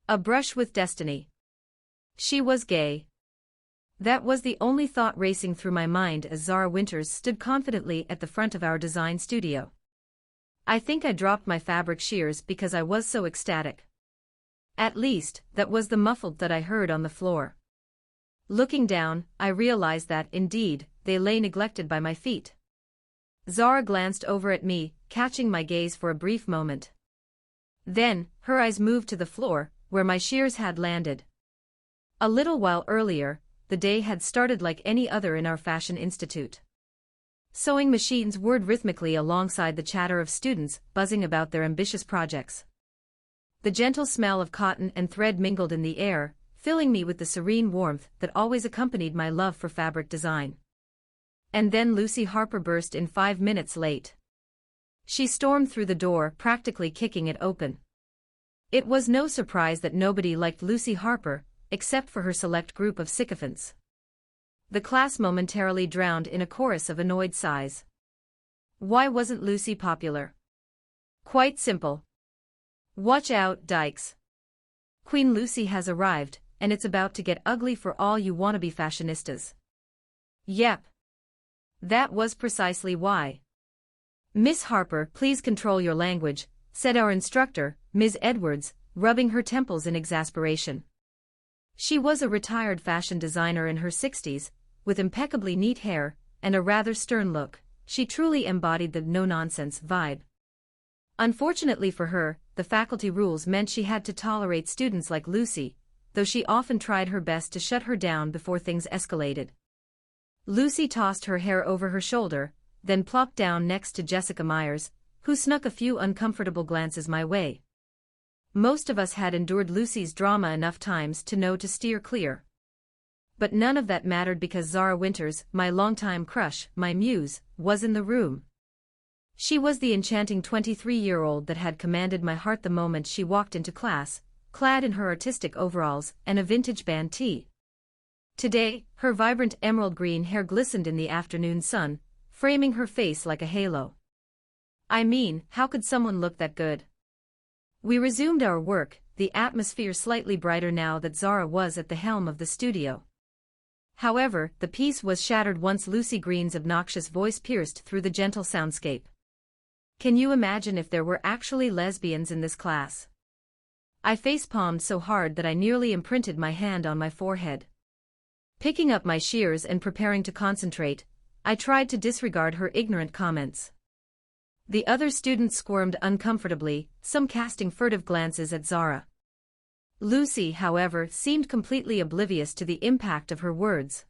A brush with destiny. She was gay. That was the only thought racing through my mind as Zara Winters stood confidently at the front of our design studio. I think I dropped my fabric shears because I was so ecstatic. At least, that was the muffled that I heard on the floor. Looking down, I realized that, indeed, they lay neglected by my feet. Zara glanced over at me, catching my gaze for a brief moment. Then, her eyes moved to the floor, where my shears had landed. A little while earlier, the day had started like any other in our fashion institute. Sewing machines whirred rhythmically alongside the chatter of students buzzing about their ambitious projects. The gentle smell of cotton and thread mingled in the air, filling me with the serene warmth that always accompanied my love for fabric design. And then Lucy Harper burst in 5 minutes late. She stormed through the door, practically kicking it open. It was no surprise that nobody liked Lucy Harper, except for her select group of sycophants. The class momentarily drowned in a chorus of annoyed sighs. Why wasn't Lucy popular? Quite simple. Watch out, dykes. Queen Lucy has arrived, and it's about to get ugly for all you wannabe fashionistas. Yep. That was precisely why. Miss Harper, please control your language, said our instructor, Ms. Edwards, rubbing her temples in exasperation. She was a retired fashion designer in her 60s, with impeccably neat hair and a rather stern look. She truly embodied the no-nonsense vibe. Unfortunately for her, the faculty rules meant she had to tolerate students like Lucy, though she often tried her best to shut her down before things escalated. Lucy tossed her hair over her shoulder, then plopped down next to Jessica Myers, who snuck a few uncomfortable glances my way. Most of us had endured Lucy's drama enough times to know to steer clear. But none of that mattered because Zara Winters, my longtime crush, my muse, was in the room. She was the enchanting 23-year-old that had commanded my heart the moment she walked into class, clad in her artistic overalls and a vintage band tee. Today, her vibrant emerald green hair glistened in the afternoon sun, framing her face like a halo. I mean, how could someone look that good? We resumed our work, the atmosphere slightly brighter now that Zara was at the helm of the studio. However, the peace was shattered once Lucy Green's obnoxious voice pierced through the gentle soundscape. Can you imagine if there were actually lesbians in this class? I facepalmed so hard that I nearly imprinted my hand on my forehead. Picking up my shears and preparing to concentrate, I tried to disregard her ignorant comments. The other students squirmed uncomfortably, some casting furtive glances at Zara. Lucy, however, seemed completely oblivious to the impact of her words.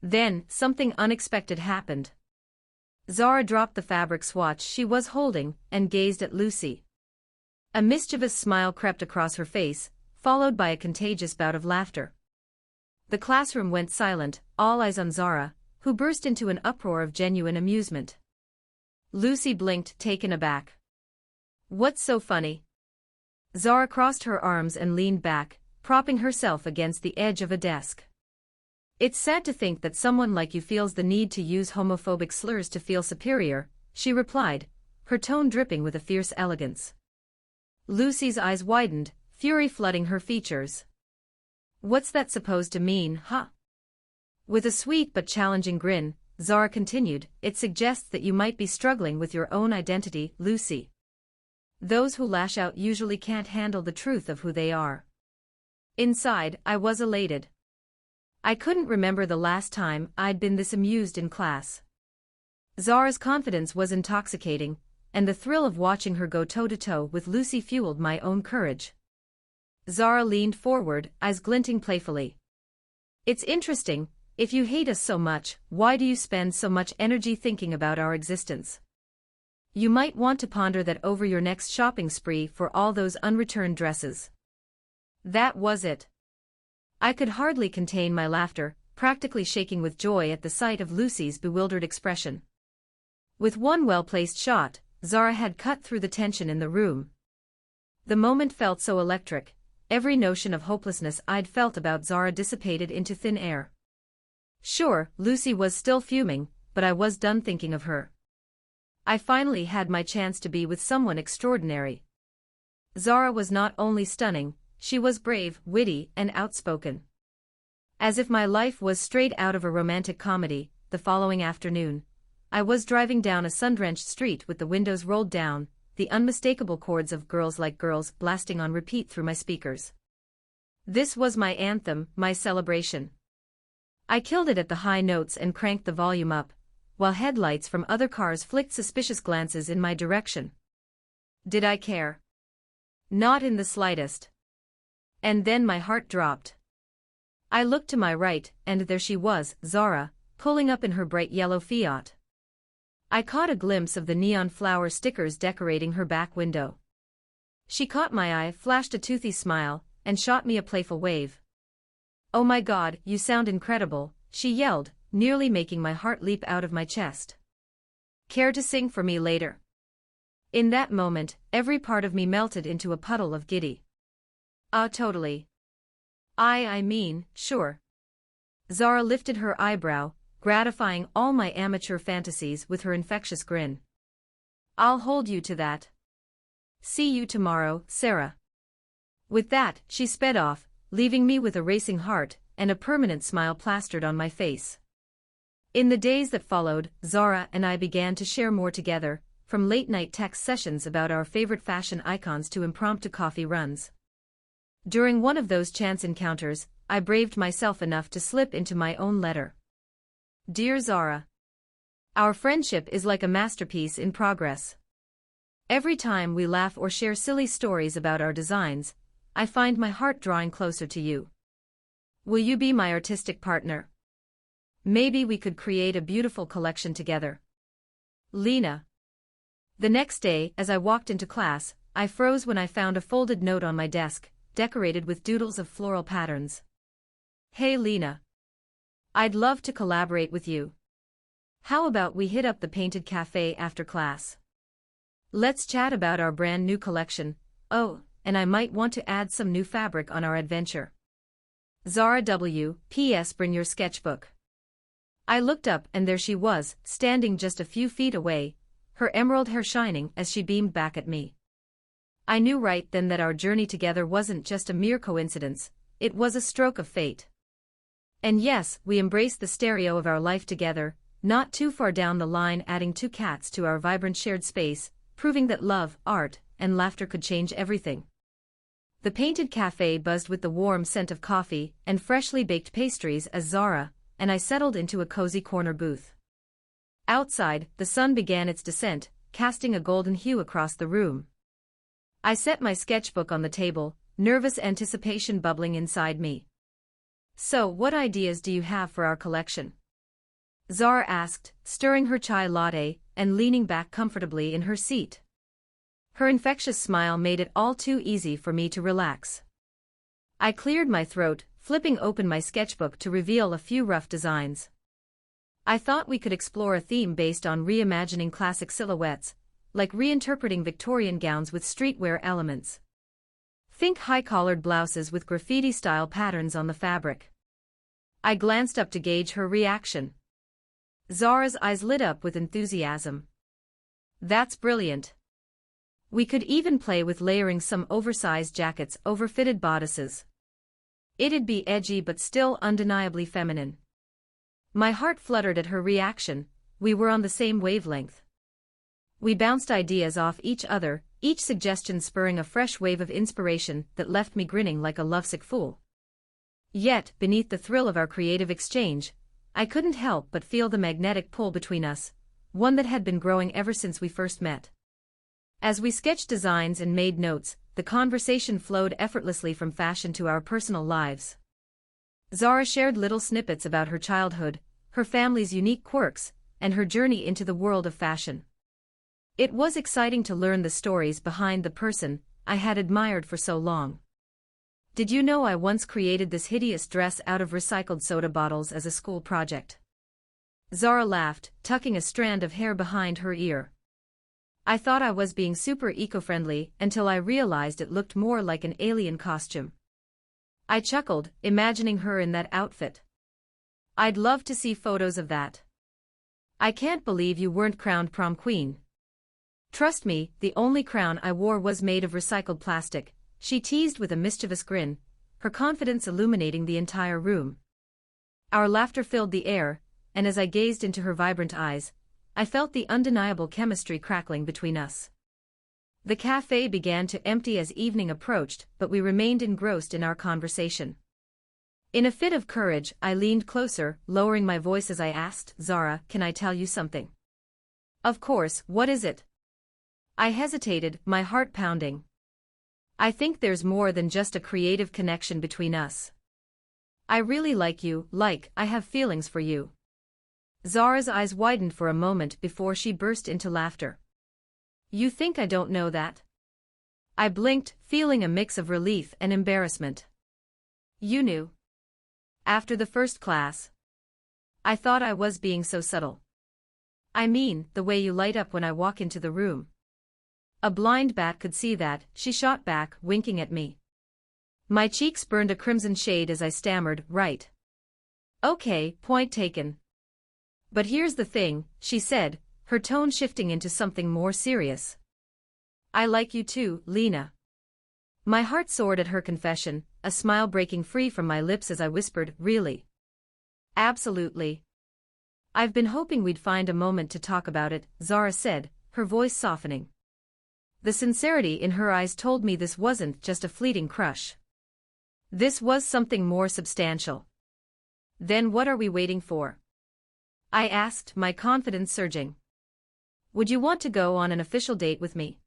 Then, something unexpected happened. Zara dropped the fabric swatch she was holding and gazed at Lucy. A mischievous smile crept across her face, followed by a contagious bout of laughter. The classroom went silent, all eyes on Zara, who burst into an uproar of genuine amusement. Lucy blinked, taken aback. What's so funny? Zara crossed her arms and leaned back, propping herself against the edge of a desk. It's sad to think that someone like you feels the need to use homophobic slurs to feel superior, she replied, her tone dripping with a fierce elegance. Lucy's eyes widened, fury flooding her features. What's that supposed to mean, huh? With a sweet but challenging grin, Zara continued, it suggests that you might be struggling with your own identity, Lucy. Those who lash out usually can't handle the truth of who they are. Inside, I was elated. I couldn't remember the last time I'd been this amused in class. Zara's confidence was intoxicating, and the thrill of watching her go toe-to-toe with Lucy fueled my own courage. Zara leaned forward, eyes glinting playfully. It's interesting, if you hate us so much, why do you spend so much energy thinking about our existence? You might want to ponder that over your next shopping spree for all those unreturned dresses. That was it. I could hardly contain my laughter, practically shaking with joy at the sight of Lucy's bewildered expression. With one well-placed shot, Zara had cut through the tension in the room. The moment felt so electric, every notion of hopelessness I'd felt about Zara dissipated into thin air. Sure, Lucy was still fuming, but I was done thinking of her. I finally had my chance to be with someone extraordinary. Zara was not only stunning, She was brave, witty, and outspoken. As if my life was straight out of a romantic comedy. The following afternoon, I was driving down a sun-drenched street with the windows rolled down, the unmistakable chords of Girls Like Girls blasting on repeat through my speakers. This was my anthem, my celebration. I killed it at the high notes and cranked the volume up, while headlights from other cars flicked suspicious glances in my direction. Did I care? Not in the slightest. And then my heart dropped. I looked to my right, and there she was, Zara, pulling up in her bright yellow Fiat. I caught a glimpse of the neon flower stickers decorating her back window. She caught my eye, flashed a toothy smile, and shot me a playful wave. "Oh my God, you sound incredible," she yelled, nearly making my heart leap out of my chest. "Care to sing for me later?" In that moment, every part of me melted into a puddle of giddy. Totally. I mean, sure. Zara lifted her eyebrow, gratifying all my amateur fantasies with her infectious grin. "I'll hold you to that. See you tomorrow, Sarah." With that, she sped off, leaving me with a racing heart and a permanent smile plastered on my face. In the days that followed, Zara and I began to share more together, from late-night text sessions about our favorite fashion icons to impromptu coffee runs. During one of those chance encounters, I braved myself enough to slip into my own letter. "Dear Zara, our friendship is like a masterpiece in progress. Every time we laugh or share silly stories about our designs, I find my heart drawing closer to you. Will you be my artistic partner? Maybe we could create a beautiful collection together. Lena." The next day, as I walked into class, I froze when I found a folded note on my desk, decorated with doodles of floral patterns. "Hey Lena. I'd love to collaborate with you. How about we hit up the Painted Cafe after class? Let's chat about our brand new collection. Oh, and I might want to add some new fabric on our adventure. Zara W. P.S. Bring your sketchbook." I looked up and there she was, standing just a few feet away, her emerald hair shining as she beamed back at me. I knew right then that our journey together wasn't just a mere coincidence, it was a stroke of fate. And yes, we embraced the stereo of our life together, not too far down the line adding two cats to our vibrant shared space, proving that love, art, and laughter could change everything. The Painted Cafe buzzed with the warm scent of coffee and freshly baked pastries as Zara and I settled into a cozy corner booth. Outside, the sun began its descent, casting a golden hue across the room. I set my sketchbook on the table, nervous anticipation bubbling inside me. "So, what ideas do you have for our collection?" Zara asked, stirring her chai latte and leaning back comfortably in her seat. Her infectious smile made it all too easy for me to relax. I cleared my throat, flipping open my sketchbook to reveal a few rough designs. I thought we could explore a theme based on reimagining classic silhouettes, like reinterpreting Victorian gowns with streetwear elements. Think high-collared blouses with graffiti-style patterns on the fabric. I glanced up to gauge her reaction. Zara's eyes lit up with enthusiasm. "That's brilliant. We could even play with layering some oversized jackets over fitted bodices. It'd be edgy but still undeniably feminine." My heart fluttered at her reaction, we were on the same wavelength. We bounced ideas off each other, each suggestion spurring a fresh wave of inspiration that left me grinning like a lovesick fool. Yet, beneath the thrill of our creative exchange, I couldn't help but feel the magnetic pull between us, one that had been growing ever since we first met. As we sketched designs and made notes, the conversation flowed effortlessly from fashion to our personal lives. Zara shared little snippets about her childhood, her family's unique quirks, and her journey into the world of fashion. It was exciting to learn the stories behind the person I had admired for so long. "Did you know I once created this hideous dress out of recycled soda bottles as a school project?" Zara laughed, tucking a strand of hair behind her ear. "I thought I was being super eco-friendly until I realized it looked more like an alien costume." I chuckled, imagining her in that outfit. "I'd love to see photos of that. I can't believe you weren't crowned prom queen." "Trust me, the only crown I wore was made of recycled plastic," she teased with a mischievous grin, her confidence illuminating the entire room. Our laughter filled the air, and as I gazed into her vibrant eyes, I felt the undeniable chemistry crackling between us. The cafe began to empty as evening approached, but we remained engrossed in our conversation. In a fit of courage, I leaned closer, lowering my voice as I asked, "Zara, can I tell you something?" "Of course, what is it?" I hesitated, my heart pounding. "I think there's more than just a creative connection between us. I really like you, I have feelings for you." Zara's eyes widened for a moment before she burst into laughter. "You think I don't know that?" I blinked, feeling a mix of relief and embarrassment. "You knew? After the first class?" "I thought I was being so subtle." "I mean, the way you light up when I walk into the room." "A blind bat could see that," she shot back, winking at me. My cheeks burned a crimson shade as I stammered, "Right. Okay, point taken. But here's the thing," she said, her tone shifting into something more serious. "I like you too, Lena." My heart soared at her confession, a smile breaking free from my lips as I whispered, "Really?" "Absolutely." "I've been hoping we'd find a moment to talk about it," Zara said, her voice softening. The sincerity in her eyes told me this wasn't just a fleeting crush. This was something more substantial. "Then what are we waiting for?" I asked, my confidence surging. "Would you want to go on an official date with me?"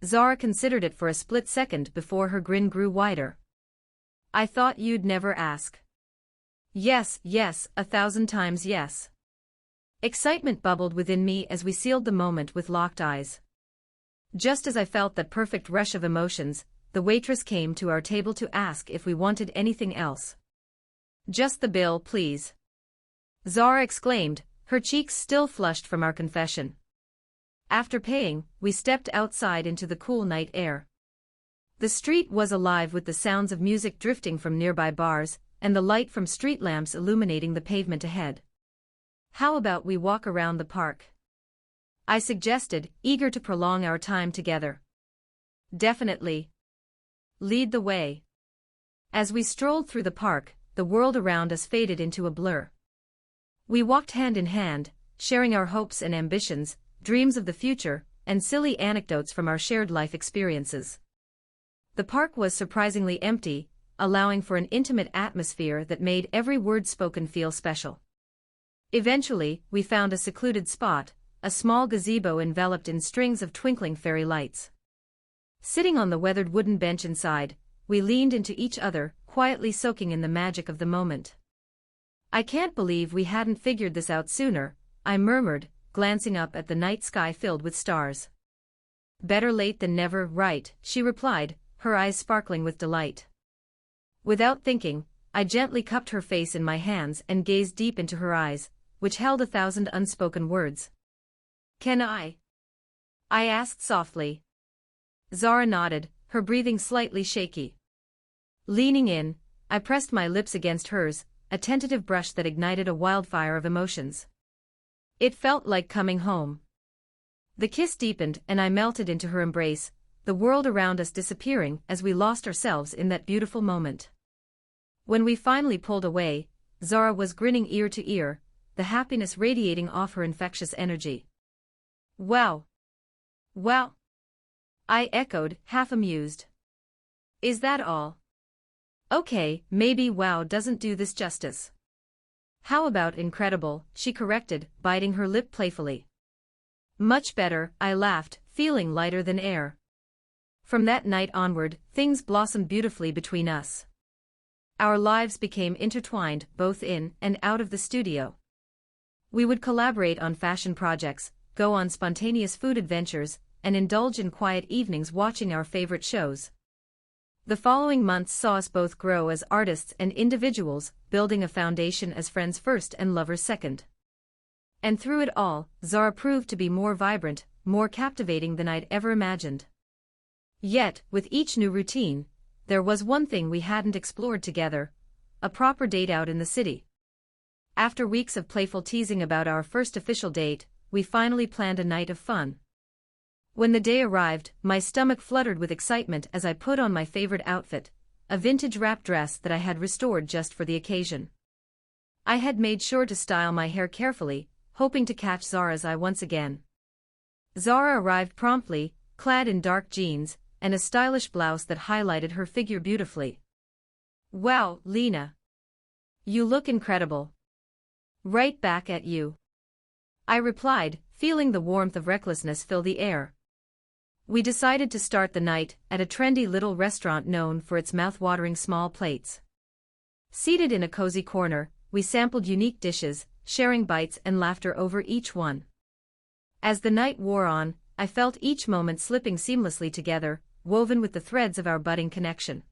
Zara considered it for a split second before her grin grew wider. "I thought you'd never ask." "Yes, 1,000 times yes." Excitement bubbled within me as we sealed the moment with locked eyes. Just as I felt that perfect rush of emotions, the waitress came to our table to ask if we wanted anything else. "Just the bill, please," Zara exclaimed, her cheeks still flushed from our confession. After paying, we stepped outside into the cool night air. The street was alive with the sounds of music drifting from nearby bars, and the light from street lamps illuminating the pavement ahead. "How about we walk around the park?" I suggested, eager to prolong our time together. "Definitely. Lead the way." As we strolled through the park, the world around us faded into a blur. We walked hand in hand, sharing our hopes and ambitions, dreams of the future, and silly anecdotes from our shared life experiences. The park was surprisingly empty, allowing for an intimate atmosphere that made every word spoken feel special. Eventually, we found a secluded spot, a small gazebo enveloped in strings of twinkling fairy lights. Sitting on the weathered wooden bench inside, we leaned into each other, quietly soaking in the magic of the moment. "I can't believe we hadn't figured this out sooner," I murmured, glancing up at the night sky filled with stars. "Better late than never, right?" she replied, her eyes sparkling with delight. Without thinking, I gently cupped her face in my hands and gazed deep into her eyes, which held 1,000 unspoken words. "Can I?" I asked softly. Zara nodded, her breathing slightly shaky. Leaning in, I pressed my lips against hers, a tentative brush that ignited a wildfire of emotions. It felt like coming home. The kiss deepened and I melted into her embrace, the world around us disappearing as we lost ourselves in that beautiful moment. When we finally pulled away, Zara was grinning ear to ear, the happiness radiating off her infectious energy. "Wow. Wow," I echoed, half amused. "Is that all?" "Okay, maybe wow doesn't do this justice." "How about incredible?" she corrected, biting her lip playfully. "Much better," I laughed, feeling lighter than air. From that night onward, things blossomed beautifully between us. Our lives became intertwined, both in and out of the studio. We would collaborate on fashion projects, go on spontaneous food adventures, and indulge in quiet evenings watching our favorite shows. The following months saw us both grow as artists and individuals, building a foundation as friends first and lovers second. And through it all, Zara proved to be more vibrant, more captivating than I'd ever imagined. Yet, with each new routine, there was one thing we hadn't explored together: a proper date out in the city. After weeks of playful teasing about our first official date, we finally planned a night of fun. When the day arrived, my stomach fluttered with excitement as I put on my favorite outfit, a vintage wrap dress that I had restored just for the occasion. I had made sure to style my hair carefully, hoping to catch Zara's eye once again. Zara arrived promptly, clad in dark jeans and a stylish blouse that highlighted her figure beautifully. "Wow, Lena. You look incredible." "Right back at you," I replied, feeling the warmth of recklessness fill the air. We decided to start the night at a trendy little restaurant known for its mouth-watering small plates. Seated in a cozy corner, we sampled unique dishes, sharing bites and laughter over each one. As the night wore on, I felt each moment slipping seamlessly together, woven with the threads of our budding connection.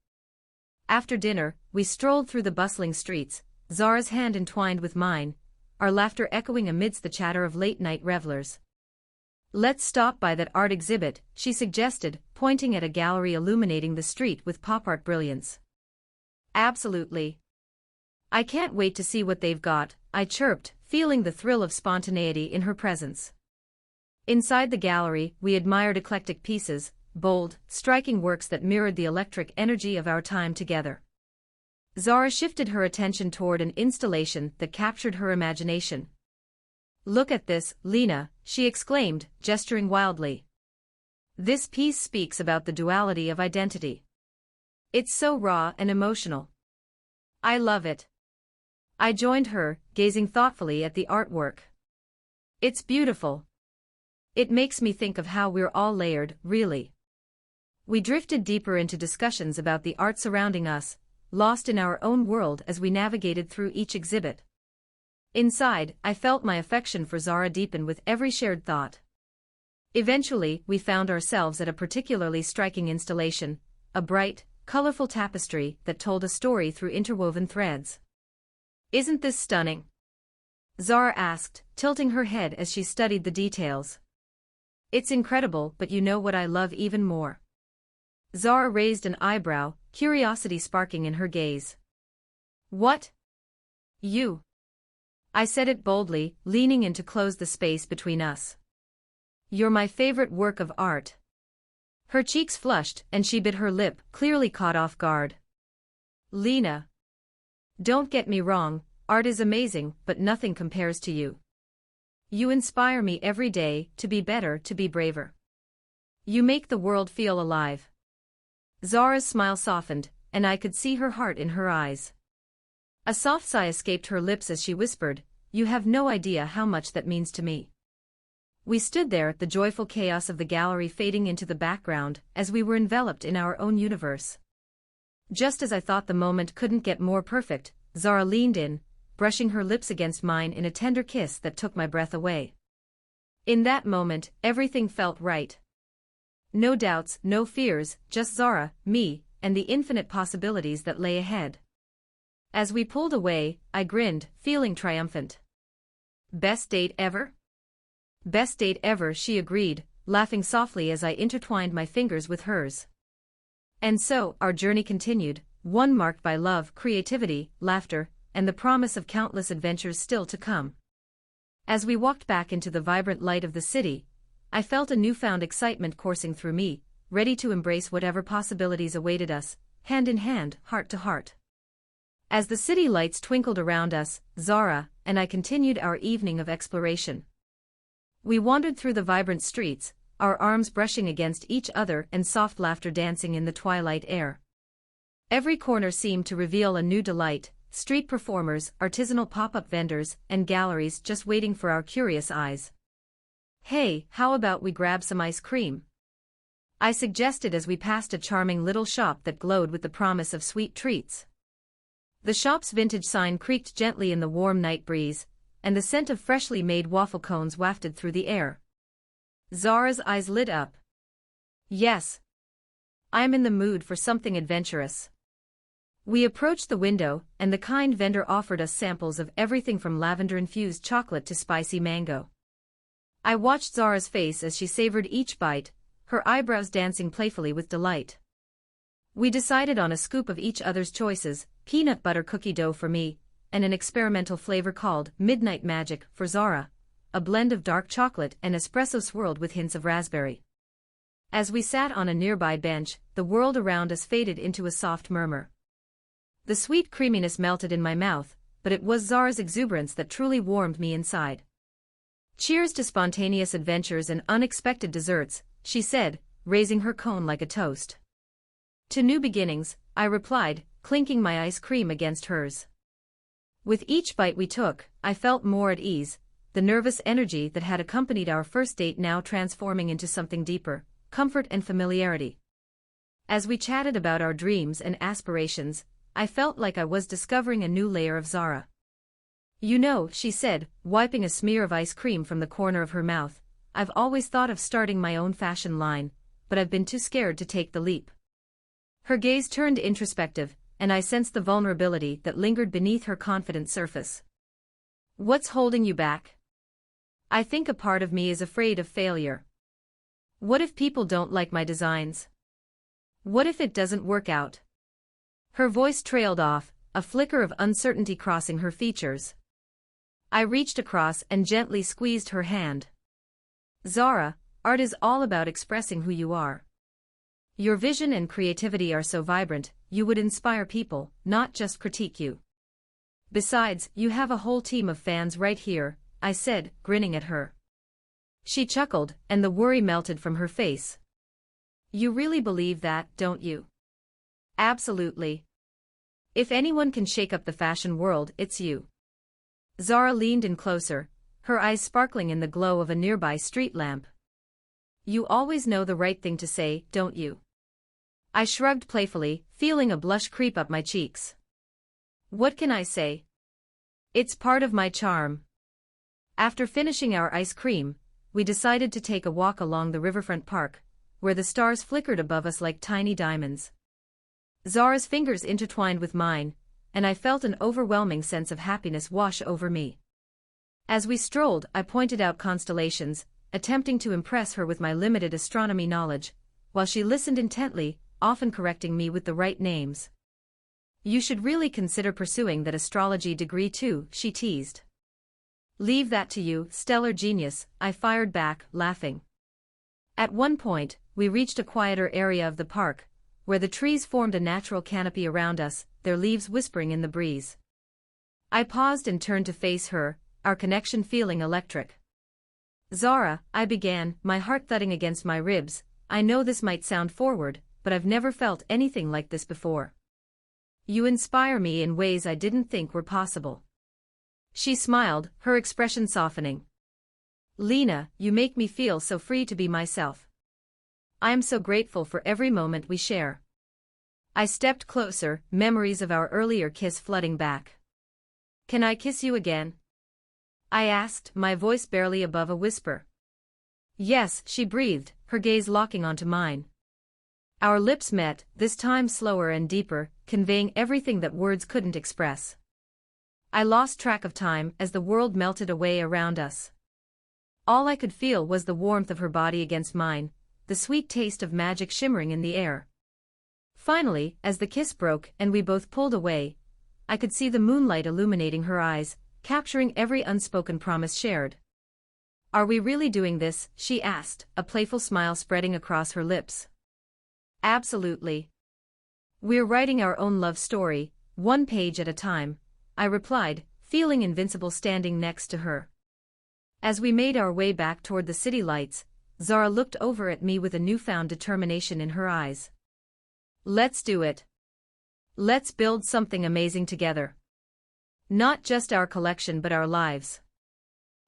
After dinner, we strolled through the bustling streets, Zara's hand entwined with mine, our laughter echoing amidst the chatter of late-night revelers. "Let's stop by that art exhibit," she suggested, pointing at a gallery illuminating the street with pop art brilliance. "Absolutely. I can't wait to see what they've got," I chirped, feeling the thrill of spontaneity in her presence. Inside the gallery, we admired eclectic pieces, bold, striking works that mirrored the electric energy of our time together. Zara shifted her attention toward an installation that captured her imagination. "Look at this, Lena," she exclaimed, gesturing wildly. "This piece speaks about the duality of identity. It's so raw and emotional. I love it." I joined her, gazing thoughtfully at the artwork. "It's beautiful. It makes me think of how we're all layered, really." We drifted deeper into discussions about the art surrounding us, lost in our own world as we navigated through each exhibit. Inside, I felt my affection for Zara deepen with every shared thought. Eventually, we found ourselves at a particularly striking installation, a bright, colorful tapestry that told a story through interwoven threads. "Isn't this stunning?" Zara asked, tilting her head as she studied the details. "It's incredible, but you know what I love even more?" Zara raised an eyebrow, curiosity sparking in her gaze. "What?" "You." I said it boldly, leaning in to close the space between us. "You're my favorite work of art." Her cheeks flushed and she bit her lip, clearly caught off guard. "Lena. Don't get me wrong, art is amazing, but nothing compares to you. You inspire me every day to be better, to be braver. You make the world feel alive." Zara's smile softened, and I could see her heart in her eyes. A soft sigh escaped her lips as she whispered, "You have no idea how much that means to me." We stood there, the joyful chaos of the gallery fading into the background as we were enveloped in our own universe. Just as I thought the moment couldn't get more perfect, Zara leaned in, brushing her lips against mine in a tender kiss that took my breath away. In that moment, everything felt right. No doubts, no fears, just Zara, me, and the infinite possibilities that lay ahead. As we pulled away, I grinned, feeling triumphant. "Best date ever?" "Best date ever," she agreed, laughing softly as I intertwined my fingers with hers. And so, our journey continued, one marked by love, creativity, laughter, and the promise of countless adventures still to come. As we walked back into the vibrant light of the city, I felt a newfound excitement coursing through me, ready to embrace whatever possibilities awaited us, hand in hand, heart to heart. As the city lights twinkled around us, Zara and I continued our evening of exploration. We wandered through the vibrant streets, our arms brushing against each other and soft laughter dancing in the twilight air. Every corner seemed to reveal a new delight, street performers, artisanal pop-up vendors, and galleries just waiting for our curious eyes. "Hey, how about we grab some ice cream?" I suggested as we passed a charming little shop that glowed with the promise of sweet treats. The shop's vintage sign creaked gently in the warm night breeze, and the scent of freshly made waffle cones wafted through the air. Zara's eyes lit up. "Yes. I'm in the mood for something adventurous." We approached the window, and the kind vendor offered us samples of everything from lavender-infused chocolate to spicy mango. I watched Zara's face as she savored each bite, her eyebrows dancing playfully with delight. We decided on a scoop of each other's choices, peanut butter cookie dough for me, and an experimental flavor called Midnight Magic for Zara, a blend of dark chocolate and espresso swirled with hints of raspberry. As we sat on a nearby bench, the world around us faded into a soft murmur. The sweet creaminess melted in my mouth, but it was Zara's exuberance that truly warmed me inside. "Cheers to spontaneous adventures and unexpected desserts," she said, raising her cone like a toast. "To new beginnings," I replied, clinking my ice cream against hers. With each bite we took, I felt more at ease, the nervous energy that had accompanied our first date now transforming into something deeper, comfort and familiarity. As we chatted about our dreams and aspirations, I felt like I was discovering a new layer of Zara. "You know," she said, wiping a smear of ice cream from the corner of her mouth, "I've always thought of starting my own fashion line, but I've been too scared to take the leap." Her gaze turned introspective, and I sensed the vulnerability that lingered beneath her confident surface. "What's holding you back?" "I think a part of me is afraid of failure. What if people don't like my designs? What if it doesn't work out?" Her voice trailed off, a flicker of uncertainty crossing her features. I reached across and gently squeezed her hand. "Zara, art is all about expressing who you are. Your vision and creativity are so vibrant, you would inspire people, not just critique you. Besides, you have a whole team of fans right here," I said, grinning at her. She chuckled, and the worry melted from her face. "You really believe that, don't you?" "Absolutely. If anyone can shake up the fashion world, it's you." Zara leaned in closer, her eyes sparkling in the glow of a nearby street lamp. "You always know the right thing to say, don't you?" I shrugged playfully, feeling a blush creep up my cheeks. "What can I say? It's part of my charm." After finishing our ice cream, we decided to take a walk along the riverfront park, where the stars flickered above us like tiny diamonds. Zara's fingers intertwined with mine, and I felt an overwhelming sense of happiness wash over me. As we strolled, I pointed out constellations, attempting to impress her with my limited astronomy knowledge, while she listened intently, often correcting me with the right names. "You should really consider pursuing that astrology degree too," she teased. "Leave that to you, stellar genius," I fired back, laughing. At one point, we reached a quieter area of the park, where the trees formed a natural canopy around us, their leaves whispering in the breeze. I paused and turned to face her, our connection feeling electric. "Zara," I began, my heart thudding against my ribs, "I know this might sound forward, but I've never felt anything like this before. You inspire me in ways I didn't think were possible." She smiled, her expression softening. "Lena, you make me feel so free to be myself. I am so grateful for every moment we share." I stepped closer, memories of our earlier kiss flooding back. "Can I kiss you again?" I asked, my voice barely above a whisper. "Yes," she breathed, her gaze locking onto mine. Our lips met, this time slower and deeper, conveying everything that words couldn't express. I lost track of time as the world melted away around us. All I could feel was the warmth of her body against mine, the sweet taste of magic shimmering in the air. Finally, as the kiss broke and we both pulled away, I could see the moonlight illuminating her eyes, capturing every unspoken promise shared. "Are we really doing this?" she asked, a playful smile spreading across her lips. "Absolutely. We're writing our own love story, one page at a time," I replied, feeling invincible standing next to her. As we made our way back toward the city lights, Zara looked over at me with a newfound determination in her eyes. "Let's do it. Let's build something amazing together. Not just our collection but our lives."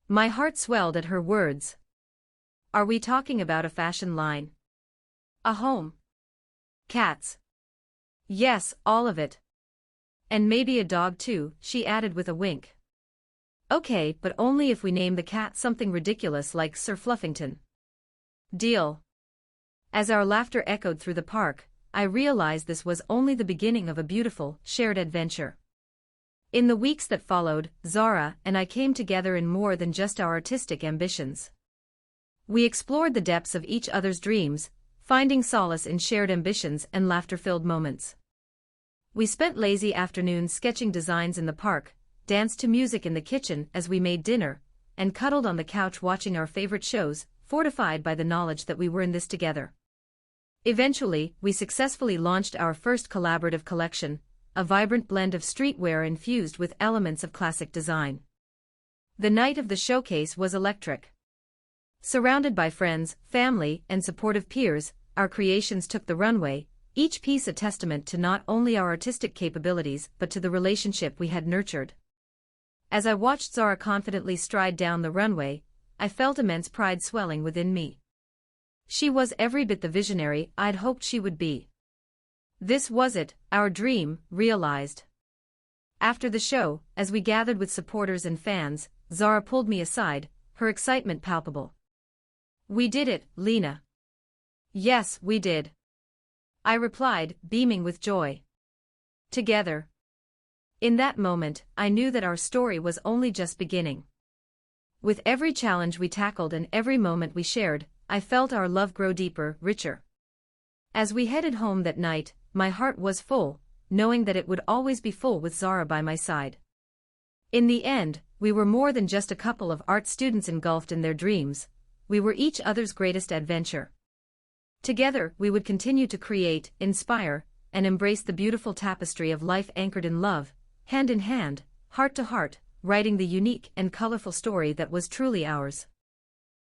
My heart swelled at her words. "Are we talking about a fashion line? A home? Cats?" "Yes, all of it. And maybe a dog too," she added with a wink. "Okay, but only if we name the cat something ridiculous like Sir Fluffington." "Deal." As our laughter echoed through the park, I realized this was only the beginning of a beautiful, shared adventure. In the weeks that followed, Zara and I came together in more than just our artistic ambitions. We explored the depths of each other's dreams, finding solace in shared ambitions and laughter-filled moments. We spent lazy afternoons sketching designs in the park, danced to music in the kitchen as we made dinner, and cuddled on the couch watching our favorite shows, fortified by the knowledge that we were in this together. Eventually, we successfully launched our first collaborative collection, a vibrant blend of streetwear infused with elements of classic design. The night of the showcase was electric. Surrounded by friends, family, and supportive peers, our creations took the runway, each piece a testament to not only our artistic capabilities but to the relationship we had nurtured. As I watched Zara confidently stride down the runway, I felt immense pride swelling within me. She was every bit the visionary I'd hoped she would be. This was it, our dream, realized. After the show, as we gathered with supporters and fans, Zara pulled me aside, her excitement palpable. "We did it, Lena." "Yes, we did," I replied, beaming with joy. "Together." In that moment, I knew that our story was only just beginning. With every challenge we tackled and every moment we shared, I felt our love grow deeper, richer. As we headed home that night, my heart was full, knowing that it would always be full with Zara by my side. In the end, we were more than just a couple of art students engulfed in their dreams, we were each other's greatest adventure. Together, we would continue to create, inspire, and embrace the beautiful tapestry of life anchored in love, hand in hand, heart to heart, writing the unique and colorful story that was truly ours.